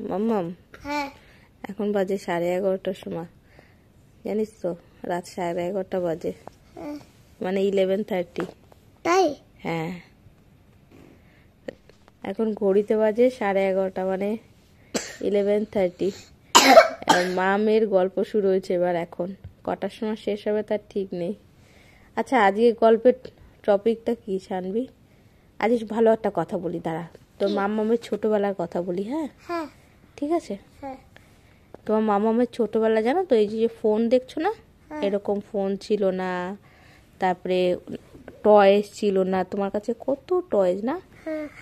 মাম্মাম হ্যাঁ এখন বাজে 11:30টার সময়, জানিস তো? রাত 11:30 বাজে, মানে 11:30। তাই? হ্যাঁ, এখন ঘড়িতে বাজে 11:30, মানে 11:30। মামের গল্প শুরু হয়েছে এবার। এখন কটার সময় শেষ হবে তার ঠিক নেই। আচ্ছা, আজকে গল্পের টপিকটা কি শানবি? আজ ভালো একটা কথা বলি, দাঁড়া, তোর মামামের ছোটবেলার কথা বলি। হ্যাঁ হ্যাঁ ঠিক আছে। হ্যাঁ তোমার মামামের ছোটবেলা, জানো তো, এই যে ফোন দেখছো না, এরকম ফোন ছিল না, তারপরে টয়েস ছিল না। তোমার কাছে কত টয়েস না,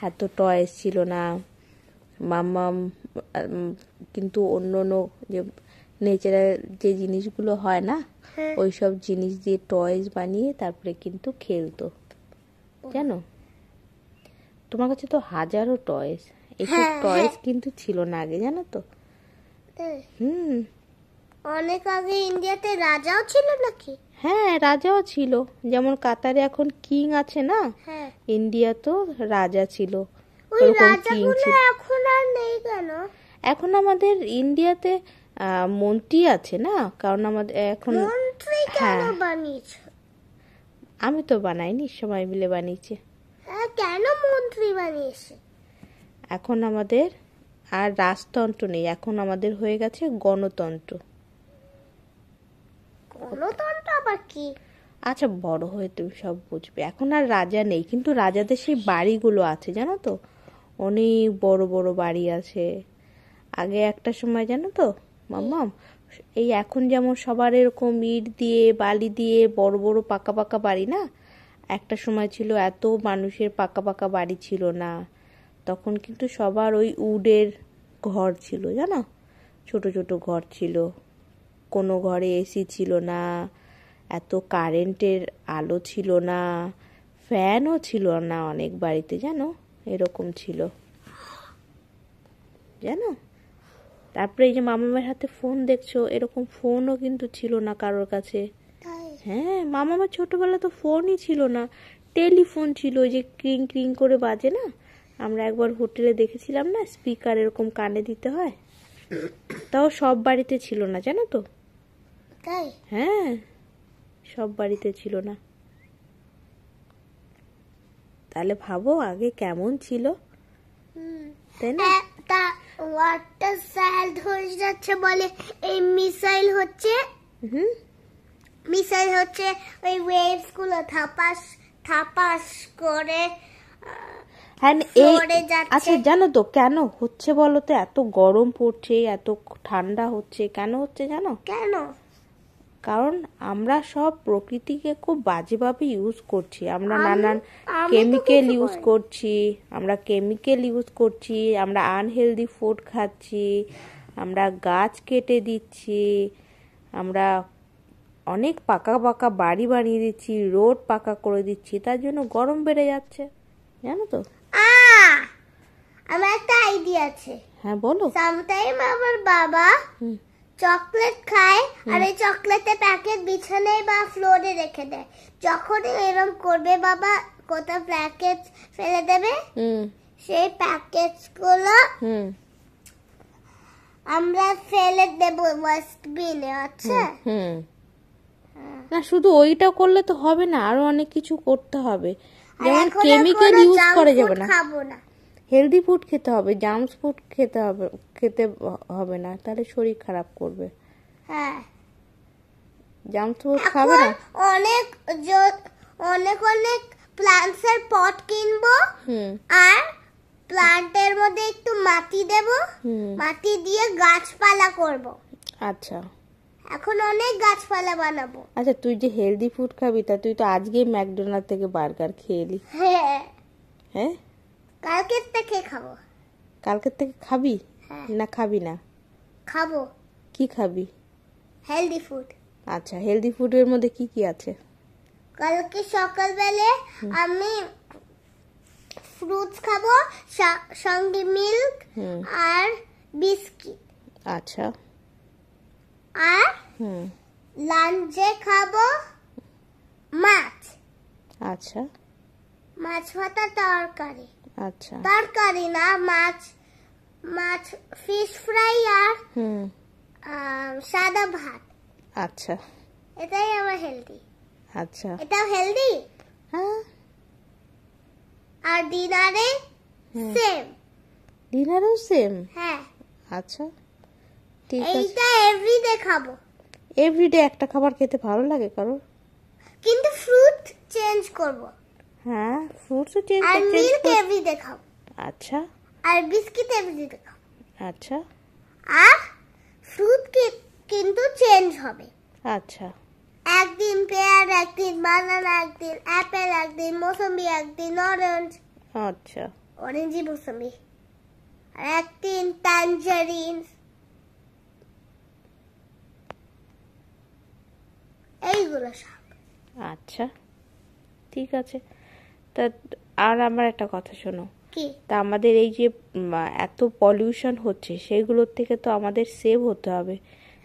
এত টয়েস ছিল না। মাম্মাম কিন্তু অন্য অন্য যে নেচারাল যে জিনিসগুলো হয় না, ওই সব জিনিস দিয়ে টয়েস বানিয়ে তারপরে কিন্তু খেলতো, জানো? তোমার কাছে তো হাজারো টয়েস, এইসব টয়েস কিন্তু ছিল না আগে, জানো তো? অনেক আগে ইন্ডিয়াতে রাজাও ছিল নাকি? হ্যাঁ, রাজাও ছিল। যেমন কাতারে এখন কিং আছে না, ইন্ডিয়া তো রাজা ছিল, ওরকম কিং ছিল। এখন আর নেই কেন? এখন আমাদের ইন্ডিয়াতে মন্ত্রী আছে না, কারণ আমাদের এখন মন্ত্রী কেন বানিয়েছে? আমি তো বানাইনি, সবাই মিলে বানিয়েছে। কেন মন্ত্রী বানিয়েছে? এখন আমাদের আর রাজতন্ত্র নেই, এখন আমাদের হয়ে গেছে গণতন্ত্র। গণতন্ত্র আবার কি? আচ্ছা, বড় হয়ে তুমি সব বুঝবে। এখন আর রাজা নেই, কিন্তু রাজাদের সেই বাড়িগুলো আছে, জানো তো? অনেক বড় বড় বাড়ি আছে। আগে একটা সময়, জানো তো মাম্মাম, এই এখন যেমন সবার এরকম ইট দিয়ে বালি দিয়ে বড় বড় পাকা পাকা বাড়ি না, একটা সময় ছিল এত মানুষের পাকা পাকা বাড়ি ছিল না। তখন কিন্তু সবার ওই উডের ঘর ছিল, জানো? ছোট ছোট ঘর ছিল, কোনো ঘরে এসি ছিল না, এত কারেন্টের আলো ছিল না, ফ্যানও ছিল না অনেক বাড়িতে, জানো? এরকম ছিল, জানো? তারপরে এই যে মামামের হাতে ফোন দেখছো, এরকম ফোনও কিন্তু ছিল না কারোর কাছে। হ্যাঁ, মামামের ছোটবেলা তো ফোনই ছিল না, টেলিফোন ছিল, ওই যে ক্রিং ক্রিং করে বাজে না। আমরা একবার হোটেলে দেখেছিলাম না, স্পিকার এরকম কানে দিতে হয়, তাও সব বাড়িতে ছিল না, জানো তো? হ্যাঁ, সব বাড়িতে ছিল না। তাহলে ভাবো আগে কেমন ছিল, তাই না? ওয়াটার স্যাড হয়ে যাচ্ছে বলে এই মিসাইল হচ্ছে। মিসাইল হচ্ছে ওই ওয়েভস গুলো থাপাস থাপাস করে। হ্যাঁ, আচ্ছা, জানো তো কেন হচ্ছে বলো তো? এত গরম পড়ছে, এত ঠান্ডা হচ্ছে, কেন হচ্ছে জানো? কেন? কারণ আমরা সব প্রকৃতিকে খুব বাজেভাবে ইউজ করছি। আমরা নানান কেমিক্যাল ইউজ করছি, আমরা আনহেলদি ফুড খাচ্ছি, আমরা গাছ কেটে দিচ্ছি, আমরা অনেক পাকা পাকা বাড়ি বানিয়ে দিচ্ছি, রোড পাকা করে দিচ্ছি, তার জন্য গরম বেড়ে যাচ্ছে, জানো তো? আমার একটা আইডিয়া আছে। হ্যাঁ, বলো। সামটাইম আমার বাবা চকলেট খায়, আর এই চকলেটের প্যাকেট বিছানায় বা ফ্লোরে রেখে দেয়। যখন এরকম করবে বাবা, কোথাও প্যাকেট ফেলে দেবে, সেই প্যাকেট গুলো আমরা ফেলে দেবো ডাস্টবিনে। আচ্ছা, না, শুধু ওইটা করলে তো হবে না, আরো অনেক কিছু করতে হবে। যেমন কেমিক্যাল ইউজ করা যাবে না, খাবো না, হেলদি ফুড খেতে হবে, জাঙ্ক ফুড খেতে হবে না, তাহলে শরীর খারাপ করবে। হ্যাঁ, জাঙ্ক ফুড খাবে না। অনেক অনেক অনেক প্ল্যান্টসের পট কিনবো, আর প্ল্যান্টের মধ্যে একটু মাটি দেব, মাটি দিয়ে গাছপালা করব। আচ্ছা, এখন অনেক গাছপালা বানাবো। আচ্ছা, তুই যে হেলদি ফুড খাবি, তা তুই তো আজকে ম্যাকডোনাল্ড থেকে বার্গার খেয়ে এলি। হ্যাঁ, কালকের থেকে খাবো। কালকের থেকে খাবি না খাবি না? খাবো। কি খাবি? Healthy food. আচ্ছা, হেলদি ফুডের মধ্যে কি কি আছে? কালকে সকালবেলা আমি ফ্রুটস খাবো, সঙ্গে মিল্ক আর বিস্কিট। আচ্ছা, আর লাঞ্চে খাবো মাছ। আচ্ছা, মাছ ভাতা তরকারি। আচ্ছা, তরকারি না, মাছ মাছ ফিশ ফ্রাই আর হুম সাদা ভাত। আচ্ছা এটাই আমার হেলদি। আচ্ছা এটাও হেলদি। হ্যাঁ আর ডিনারে সেম। ডিনারও সেম। হ্যাঁ আচ্ছা ঠিক আছে। এইটা এভরিডে খাবো। এভরিডে একটা খাবার খেতে ভালো লাগে কারোর? কিন্তু ফ্রুট চেঞ্জ করব। হ্যাঁ ফ্রুটসও চেঞ্জ আর চেঞ্জ মিল্ক এভরিডে খাবো। আচ্ছা আর বিস্কিট এভরিডে খাবো। আচ্ছা আর ফ্রুট কিন্তু চেঞ্জ হবে। আচ্ছা একদিন পেয়ার, একদিন বানানা, একদিন অ্যাপেল, একদিন মৌসুমী, একদিন অরেঞ্জ, আচ্ছা অরেঞ্জই মৌসুমী, আর একদিন ট্যাঞ্জারিন। এইগুলো সব। আচ্ছা ঠিক আছে। তা আর আমার একটা কথা শোনো, কি? তা আমাদের এই যে এত পলিউশন হচ্ছে সেগুলোর থেকে তো আমাদের সেভ হতে হবে।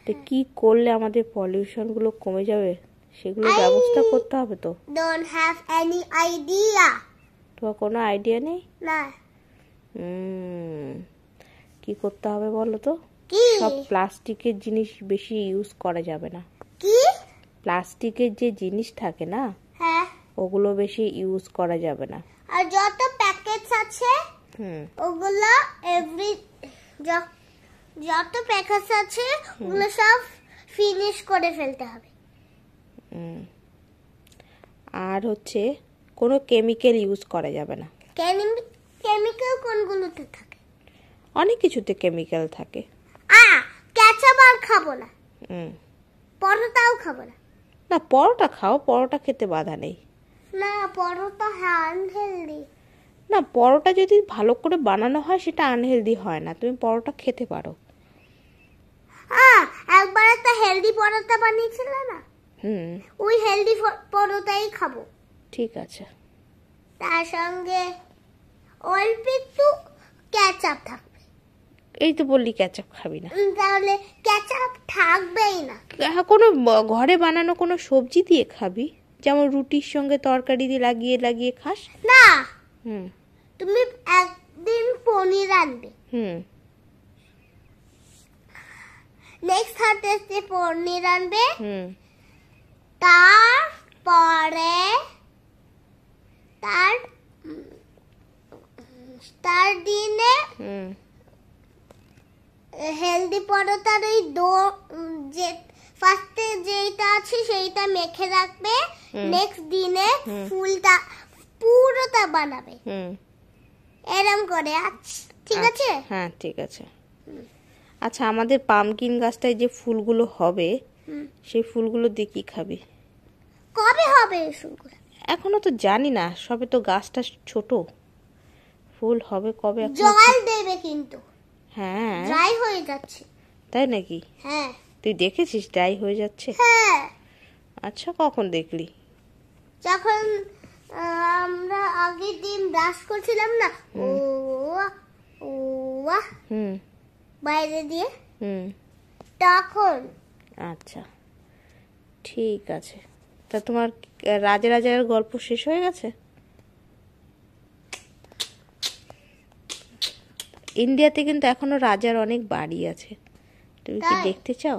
তো কি করলে আমাদের পলিউশন গুলো কমে যাবে সেগুলো ব্যবস্থা করতে হবে তো। Don't have any idea. তোমার কোনো আইডিয়া নেই? না। কি করতে হবে বলো তো? কি? সব প্লাস্টিকের জিনিস বেশি ইউজ করা যাবে না। কি? প্লাস্টিকের যে জিনিস থাকে না হ্যাঁ। ওগুলো বেশি ইউজ করা যাবে না। আর যত প্যাকেটস আছে ওগুলো যত প্যাকেটস আছে ওগুলো সব ফিনিশ করে ফেলতে হবে। আর হচ্ছে কোনো কেমিক্যাল ইউজ করা যাবে না। কেমিক্যাল কোনগুলোতে থাকে? অনেক কিছুতে কেমিক্যাল থাকে। কেচাপ আর খাবো না। পরোটাও খাবো না। না পরোটা খাও, পরোটা খেতে বাধা নেই। না পরোটা আনহেলদি। না পরোটা যদি ভালো করে বানানো হয় সেটা আনহেলদি হয় না, তুমি পরোটা খেতে পারো। একবার একটা হেলদি পরোটা বানিয়েছিল না, ওই হেলদি পরোটাই খাবো। ঠিক আছে। তার সঙ্গে অল্প একটু কেচাপ থাকবে। এই তো বললি কেচাপ খাবি না। তাহলে কেচাপ থাকবেই না। কোনো ঘরে বানানো কোনো সবজি দিয়ে খাবি, যেমন রুটির সঙ্গে তরকারি দিয়ে লাগিয়ে লাগিয়ে খাস না। তুমি একদিন পনির আনবে। নেক্সট থার্সডে পনির আনবে। তারপরে তার দিনে হেলদি পরোটার ওই যে ফার্স্টে যেটা আছে সেইটা মেখে রাখবে। নেক্সট দিনে ফুলটা পুরোটা বানাবে এরম করে। ঠিক আছে? হ্যাঁ ঠিক আছে। আচ্ছা আমাদের পামকিন গাছটায় যে ফুলগুলো হবে সেই ফুলগুলো দিয়ে কি খাবি? কবে হবে ফুলগুলো? এখনো তো জানি না, সবে তো গাছটা ছোট, ফুল হবে কবে? জল দেবে কিন্তু। হ্যাঁ ড্রাই হয়ে যাচ্ছে। তাই নাকি? হ্যাঁ। তুই দেখেছিস ড্রাই হয়ে যাচ্ছে? হ্যাঁ। আচ্ছা কখন দেখলি? যখন আমরা আগের দিন ব্রাশ করছিলাম না, বাইরে দিয়ে, তখন। আচ্ছা ঠিক আছে। তা তোমার রাজা রাজার গল্প শেষ হয়ে গেছে? ইন্ডিয়াতে কিন্তু এখনো রাজার অনেক বাড়ি আছে, তুমি কি দেখতে চাও?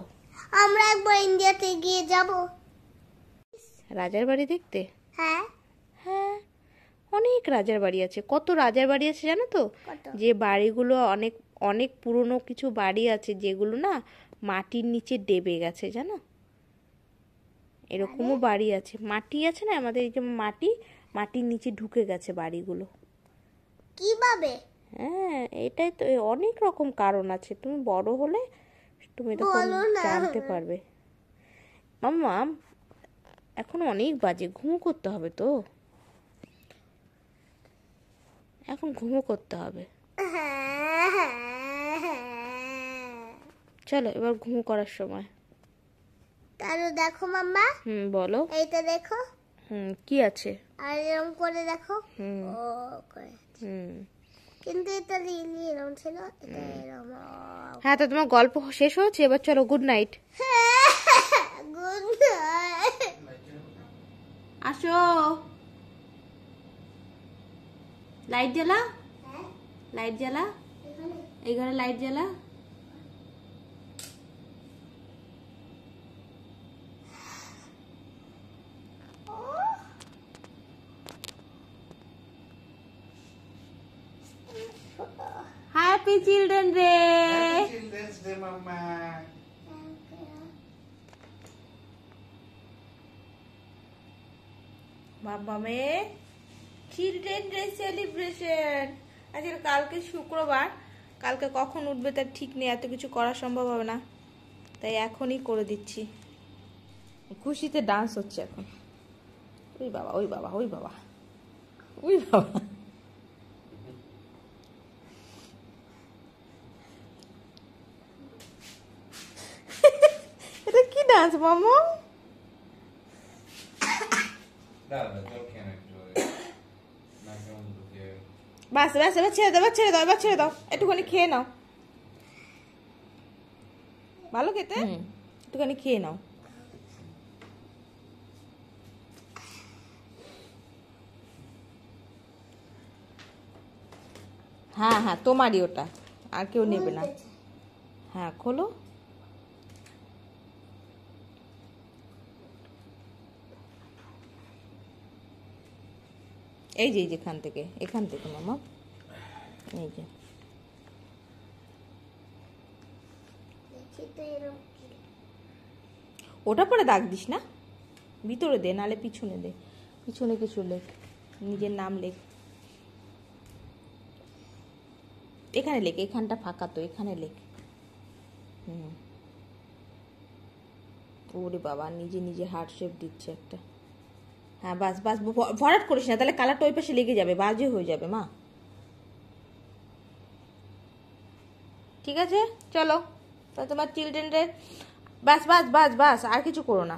আমরা একবার ইন্ডিয়াতে গিয়ে যাব রাজার বাড়ি দেখতে। হ্যাঁ হ্যাঁ অনেক রাজার বাড়ি আছে। কত রাজার বাড়ি আছে জানো তো? যে বাড়িগুলো অনেক অনেক পুরনো কিছু বাড়ি আছে যেগুলো না মাটির নিচে ডেবে গেছে, জানো? এরকমও বাড়ি আছে, মাটি আছে না আমাদের, এই যে মাটির নিচে ঢুকে গেছে বাড়িগুলো। কিভাবে? হ্যাঁ এটাই তো, অনেক রকম কারণ আছে, তুমি বড় হলে তুমি তখন জানতে পারবে। মাম্মা এখন অনেক বাজে, ঘুমো করতে হবে তো, এখন ঘুমো করতে হবে। চলো এবার ঘুমো করার সময়। তাহলে দেখো মাম্মা। বলো। এইটা দেখো। কি আছে? আর এরকম করে দেখো। ও করে। কিন্তু এটা লিলি এরকম ছিল, এটা এরকম। হ্যাঁ তো তোমার গল্প শেষ হয়েছে, এবার চলো গুড নাইট। Good night. আসো, লাইট জ্বালা, লাইট জ্বালা। এই ঘরে লাইট জ্বালা। Happy children day. Happy Children's Day, Mama. মামামে চিলড্রেন ডে সেলিব্রেশন। আজকে কালকে শুক্রবার, কালকে কখন উঠবে তার ঠিক নেই, এত কিছু করা সম্ভব হবে না, তাই এখনই করে দিচ্ছি। খুশিতে ডান্স হচ্ছে এখন। ওই বাবা ওই বাবা ওই বাবা ওই বাবা। এটা কি ডান্স মামা? Dada, eu quero enjoy. Not going to do. বাস বাস, এবার ছেড়ে দাও, এবার ছেড়ে দাও, এবার ছেড়ে দাও, একটুখানি খেয়ে নাও। ভালো খেতে, একটুখানি খেয়ে নাও। হ্যাঁ হ্যাঁ, তোমারই ওটা, আর কেউ নেবে না। হ্যাঁ খোলো। এই যে এখান থেকে, এখান থেকে মামা, এই যে দেখি তো এরকম কি। ওটা পরে দাগ দিস না, ভিতরে দে, নালে পিছনে দে, পিছনে কিছু লেখ, নিজের নাম লেখ। এখানে লেখ, এখানটা ফাঁকা তো, এখানে লেখ। ওরে বাবা, নিজে নিজে হার্ট শেপ দিচ্ছে একটা। হ্যাঁ বাস বাস, ভরাট করিস না, তাহলে কালারটা ওই পাশে লেগে যাবে, বাজে হয়ে যাবে মা। ঠিক আছে চলো, তা তোমার চিলড্রেন ডে, বাস বাস বাস বাস, আর কিছু করো না।